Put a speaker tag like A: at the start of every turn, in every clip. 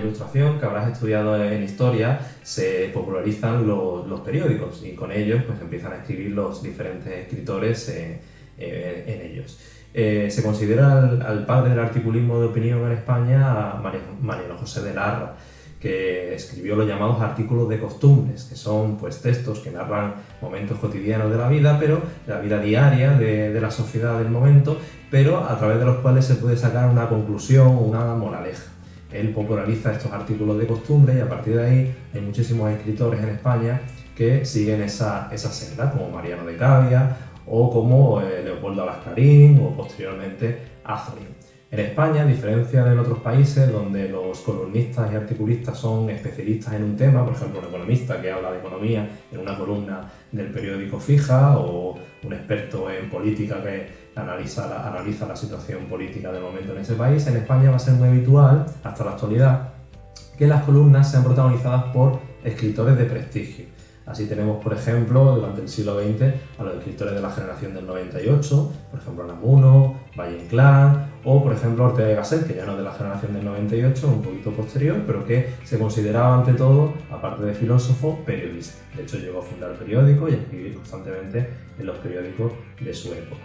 A: Ilustración, que habrás estudiado en historia, se popularizan los periódicos y con ellos pues empiezan a escribir los diferentes escritores en ellos. Se considera al padre del articulismo de opinión en España a Mariano José de Larra, que escribió los llamados artículos de costumbres, que son pues textos que narran momentos cotidianos de la vida, pero de la vida diaria de la sociedad del momento, pero a través de los cuales se puede sacar una conclusión o una moraleja. Él populariza estos artículos de costumbre y a partir de ahí hay muchísimos escritores en España que siguen esa senda, como Mariano de Cavia o como Leopoldo Alascarín o posteriormente Azorín. En España, a diferencia de en otros países donde los columnistas y articulistas son especialistas en un tema, por ejemplo un economista que habla de economía en una columna del periódico fija o un experto en política que analiza la situación política del momento en ese país, en España va a ser muy habitual, hasta la actualidad, que las columnas sean protagonizadas por escritores de prestigio. Así tenemos, por ejemplo, durante el siglo XX a los escritores de la generación del 98, por ejemplo Unamuno, Valle Inclán o, por ejemplo, Ortega y Gasset, que ya no es de la generación del 98, un poquito posterior, pero que se consideraba ante todo, aparte de filósofo, periodista. De hecho, llegó a fundar periódicos y a escribir constantemente en los periódicos de su época.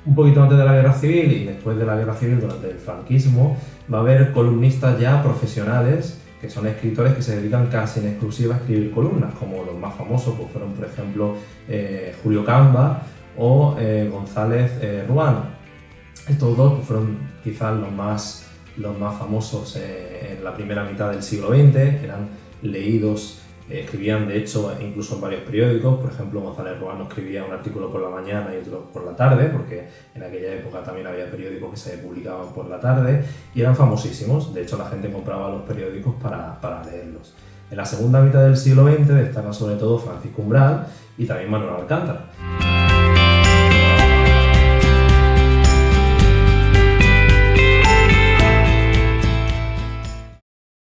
A: Un poquito antes de la Guerra Civil y después de la Guerra Civil, durante el franquismo, va a haber columnistas ya profesionales que son escritores que se dedican casi en exclusiva a escribir columnas, como los más famosos pues fueron, por ejemplo, Julio Camba o González Ruano. Estos dos pues, fueron quizás los más famosos en la primera mitad del siglo XX, eran leídos, escribían de hecho incluso en varios periódicos. Por ejemplo, González Ruano escribía un artículo por la mañana y otro por la tarde, porque en aquella época también había periódicos que se publicaban por la tarde y eran famosísimos. De hecho, la gente compraba los periódicos para leerlos. En la segunda mitad del siglo XX destaca sobre todo Francisco Umbral y también Manuel Alcántara.